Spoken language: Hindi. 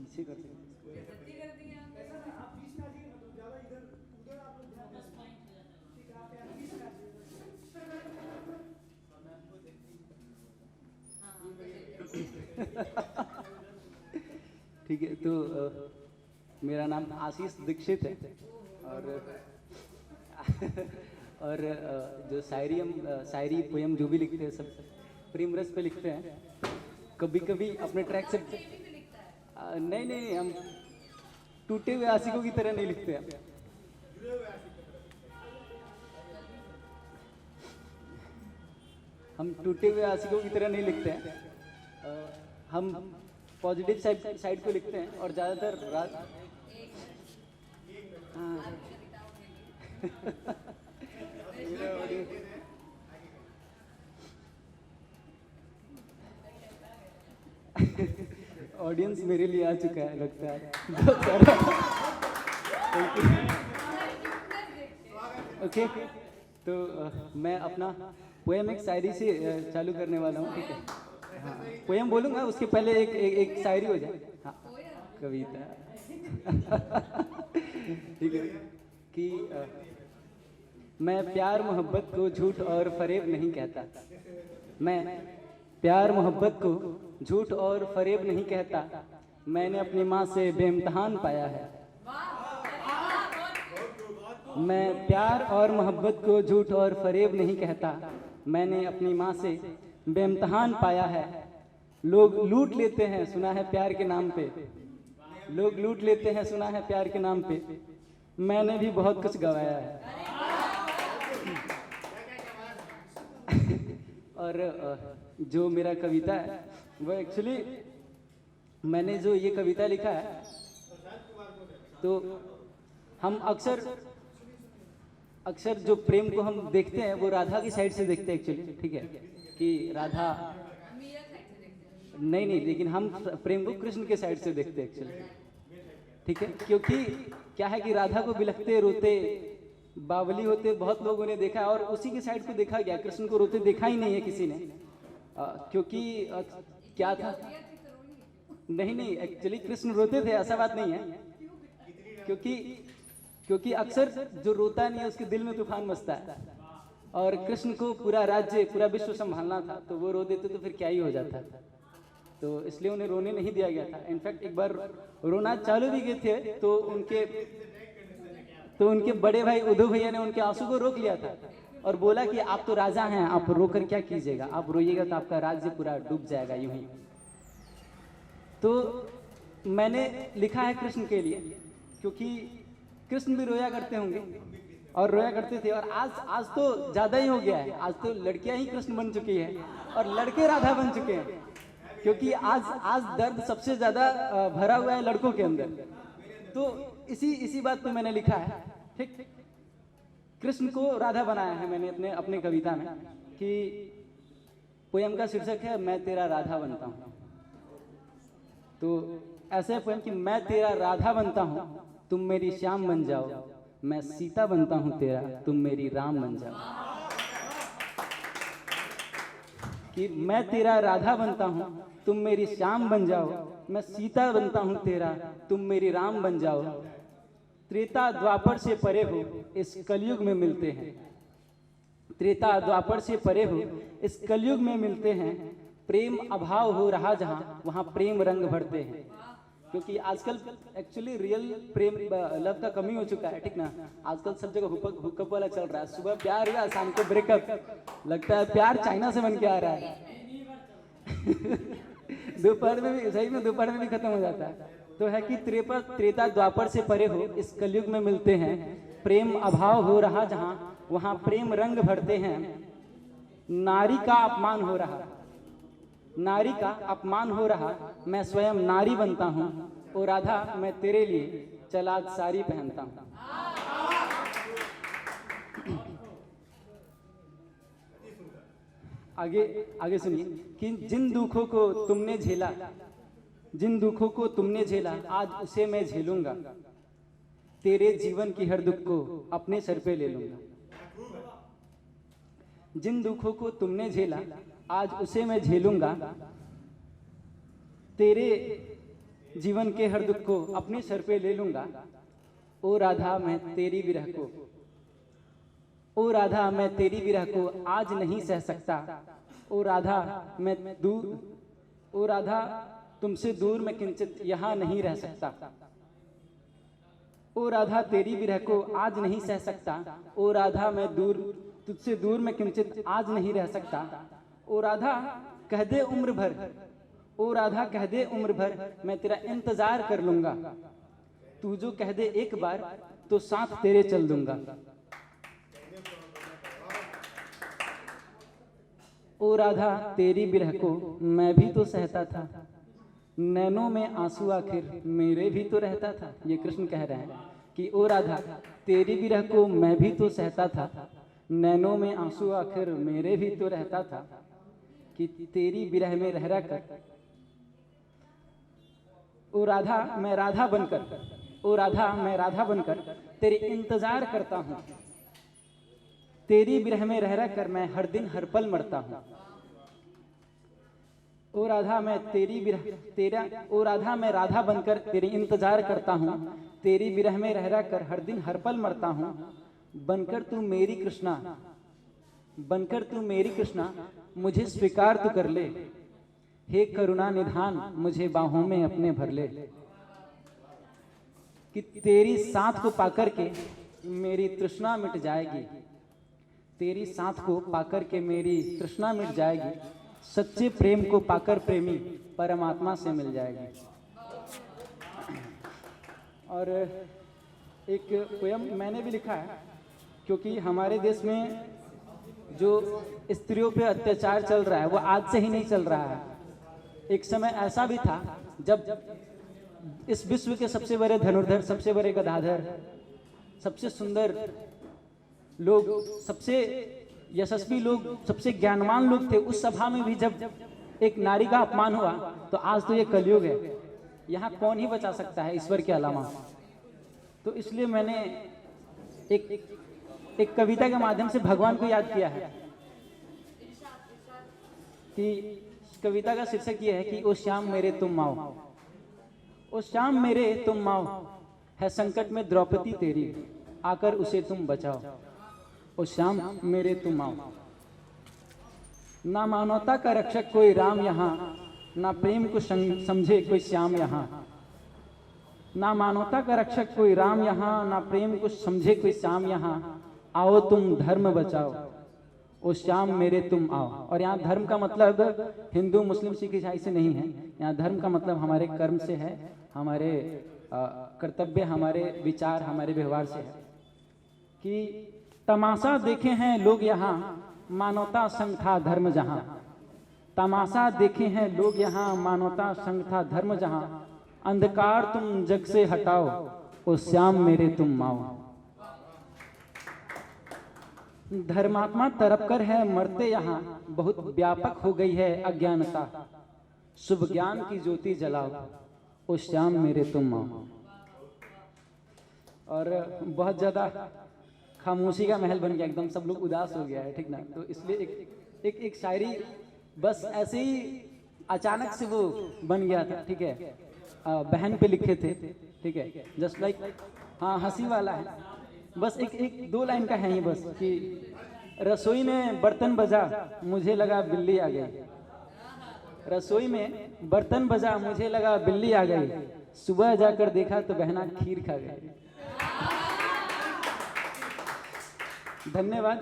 पीछे कर सकते ठीक है। तो मेरा नाम आशीष दीक्षित है और और जो शायरी हम शायरी पोयम जो भी लिखते हैं सब प्रेम रस पे लिखते हैं। कभी कभी अपने ट्रैक से नहीं नहीं, हम टूटे हुए आशिकों की तरह नहीं लिखते हैं। हम टूटे हुए आशिकों की तरह नहीं लिखते हैं। हम पॉजिटिव साइड को लिखते हैं और ज़्यादातर रात ऑडियंस मेरे लिए आ चुका है लगता है। ओके तो मैं अपना पोएम एक शायरी से चालू करने वाला हूँ। ठीक है, हाँ पोएम बोलूँगा उसके पहले एक शायरी हो जाए। हाँ कविता ठीक है कि मैं प्यार मोहब्बत को झूठ और फरेब नहीं कहता। मैं प्यार मोहब्बत को झूठ और फरेब नहीं कहता। मैंने अपनी माँ से बेइम्तिहान पाया है। मैं प्यार और मोहब्बत को झूठ और फरेब नहीं कहता। मैंने अपनी माँ से बेइम्तिहान पाया है। लोग लूट लेते हैं सुना है प्यार के नाम पे। लोग लूट लेते हैं सुना है प्यार के नाम पे। मैंने भी बहुत कुछ गवाया है। और जो मेरा कविता है वो एक्चुअली मैंने जो ये कविता लिखा है तो हम अक्सर जो प्रेम को हम देखते हैं वो राधा की साइड से देखते हैं एक्चुअली। ठीक है कि राधा नहीं, लेकिन हम प्रेम को कृष्ण के साइड से देखते हैं एक्चुअली। ठीक है, क्योंकि क्या है कि राधा को बिलखते रोते बावली होते बहुत लोगों ने देखा है और उसी के साइड को देखा गया। कृष्ण को रोते देखा ही नहीं है किसी ने। क्योंकि क्या था नहीं एक्चुअली कृष्ण रोते थे ऐसा बात नहीं है। क्योंकि अक्सर जो रोता नहीं है उसके दिल में तूफान मचता है और कृष्ण को पूरा राज्य पूरा विश्व संभालना था तो वो रो देते तो फिर क्या ही हो जाता। तो इसलिए उन्हें रोने नहीं दिया गया था। इनफैक्ट एक बार रोना चालू भी गए थे तो उनके बड़े भाई उद्धव भैया ने उनके आंसू को रोक लिया था और बोला कि आप तो राजा हैं, आप रोकर क्या कीजिएगा, आप रोइएगा तो आपका राज्य पूरा डूब जाएगा यूं ही। तो मैंने लिखा है कृष्ण के लिए क्योंकि कृष्ण भी रोया करते होंगे और रोया करते थे और आज तो ज्यादा ही हो गया है। आज तो लड़कियां ही कृष्ण बन चुकी है और लड़के राधा बन चुके हैं क्योंकि आज दर्द सबसे ज्यादा भरा हुआ है लड़कों के अंदर। तो इसी बात पे मैंने लिखा है। ठीक, कृष्ण को राधा बनाया है मैंने अपने कविता में कि पोयम का शीर्षक है मैं तेरा राधा बनता हूँ। तो ऐसे पोयम कि मैं तेरा राधा बनता हूँ तुम मेरी श्याम बन जाओ। मैं सीता बनता हूँ तेरा तुम मेरी राम बन जाओ। कि मैं तेरा राधा बनता हूँ तुम मेरी श्याम बन जाओ। मैं सीता बनता हूँ तेरा तुम मेरी राम बन जाओ। त्रेता द्वापर से परे हो इस कलयुग में मिलते हैं। त्रेता द्वापर से परे हो इस कलयुग में मिलते हैं। प्रेम अभाव हो रहा जहाँ वहाँ प्रेम रंग भरते हैं। क्योंकि आजकल एक्चुअली रियल प्रेम लव का कमी हो चुका है। ठीक ना, आजकल सब जगह हुकअप वाला चल रहा है। सुबह प्यार हुआ शाम को ब्रेकअप। लगता है प्यार चाइना से बन के आ रहा है। दोपहर में भी सही में दोपहर में भी खत्म हो जाता है। तो है कि त्रेता द्वापर से परे हो इस कलयुग में मिलते हैं। प्रेम अभाव हो रहा जहाँ वहाँ प्रेम रंग भरते हैं। नारी का अपमान हो रहा, नारी का अपमान हो रहा मैं स्वयं नारी बनता हूँ। ओ राधा मैं तेरे लिए चल आज साड़ी पहनता हूँ। आगे सुनिए कि जिन दुखों को तुमने झेला, जिन दुखों को तुमने झेला आज उसे मैं झेलूंगा। तेरे जीवन की हर दुख को अपने सर पे ले लूंगा। जिन दुखों को तुमने झेला आज उसे मैं झेलूंगा। जीवन के हर दुख को अपने सर पे ले लूंगा। ओ राधा मैं तेरी विरह को, ओ राधा मैं तेरी विरह को आज नहीं सह सकता। ओ राधा मैं दूर, ओ राधा तुमसे दूर मैं किंचित यहाँ नहीं रह सकता। ओ राधा तेरी विरह को आज नहीं सह सकता। ओ राधा मैं दूर, तुझसे दूर मैं किंचित आज नहीं रह सकता। ओ राधा कह दे उम्र भर, ओ राधा कह दे उम्र भर मैं तेरा इंतजार कर लूंगा। तू जो कह दे एक बार तो साथ तेरे चल दूंगा। ओ राधा तेरी विरह को मैं भी तो सहता था, नैनों में आंसू आखिर मेरे भी तो रहता था। ये कृष्ण कह रहे हैं कि ओ राधा तेरी विरह को मैं भी तो सहता था, नैनों में आंसू आखिर मेरे भी तो रहता था। कि तेरी विरह में रह कर, ओ राधा मैं राधा बनकर, ओ राधा मैं राधा बनकर तेरे इंतजार करता हूँ। तेरी विरह में रह कर मैं हर दिन हर पल मरता हूँ। ओ राधा मैं तेरी विरह तेरा, ओ राधा मैं राधा बनकर तेरे इंतजार करता हूँ। तेरी विरह में रह कर हर दिन हर पल मरता हूँ। बनकर तू मेरी कृष्णा, बनकर तू मेरी कृष्णा मुझे स्वीकार तू कर ले। हे करुणा निधान मुझे बाहों में अपने भर ले। कि तेरी साथ को पाकर के मेरी तृष्णा मिट जाएगी। तेरी साथ को पाकर के मेरी तृष्णा मिट जाएगी। सच्चे प्रेम को पाकर प्रेमी परमात्मा से मिल जाएगी। और एक पोयम मैंने भी लिखा है, क्योंकि हमारे देश में जो स्त्रियों पे अत्याचार चल रहा है वो आज से ही नहीं चल रहा है। एक समय ऐसा भी था जब इस विश्व के सबसे बड़े धनुर्धर, सबसे बड़े गदाधर, सबसे सुंदर लोग, सबसे यशस्वी लोग, सबसे ज्ञानवान लोग थे, उस सभा में भी जब एक नारी का अपमान हुआ तो आज तो ये कलयुग है, यहाँ कौन ही बचा सकता है ईश्वर के अलावा। तो इसलिए मैंने एक कविता के माध्यम से भगवान को याद किया है कि कविता का शीर्षक ये है कि ओ श्याम मेरे तुम आओ, ओ श्याम मेरे तुम आओ, है संकट में द्रौपदी तेरी, आकर उसे तुम बचाओ। ओ श्याम मेरे तुम आओ। ना मानवता का रक्षक कोई राम यहाँ, ना प्रेम को समझे कोई श्याम यहाँ। ना मानवता का रक्षक कोई राम यहाँ, ना प्रेम को समझे कोई श्याम यहाँ। आओ तुम धर्म बचाओ, ओ श्याम मेरे तुम आओ। और यहाँ धर्म का मतलब हिंदू मुस्लिम सिख ईसाई से नहीं है, यहाँ धर्म का मतलब हमारे कर्म से है, हमारे कर्तव्य, हमारे विचार, हमारे व्यवहार से है। कि तमाशा देखे हैं लोग यहाँ, मानवता संग था धर्म जहाँ। तमाशा देखे हैं लोग यहाँ, मानवता संग था धर्म जहाँ। अंधकार तुम जग से हटाओ, ओ श्याम मेरे तुम आओ। धर्मात्मा तरफ कर है मरते यहाँ, बहुत व्यापक हो गई है अज्ञानता। शुभ ज्ञान की ज्योति जलाओ, ओ श्याम मेरे तुम आओ। और बहुत ज्यादा खामोशी का महल बन गया, एकदम सब लोग उदास हो गया है, ठीक ना। तो इसलिए एक शायरी बस ऐसे ही अचानक से वो बन गया था, ठीक है। बहन पे लिखे थे, ठीक है, जस्ट लाइक, हाँ हंसी वाला है। बस एक दो लाइन का है ये बस कि रसोई में बर्तन बजा मुझे लगा बिल्ली आ गई। रसोई में बर्तन बजा मुझे लगा बिल्ली आ गई। सुबह जाकर देखा तो बहना खीर खा गई। धन्यवाद।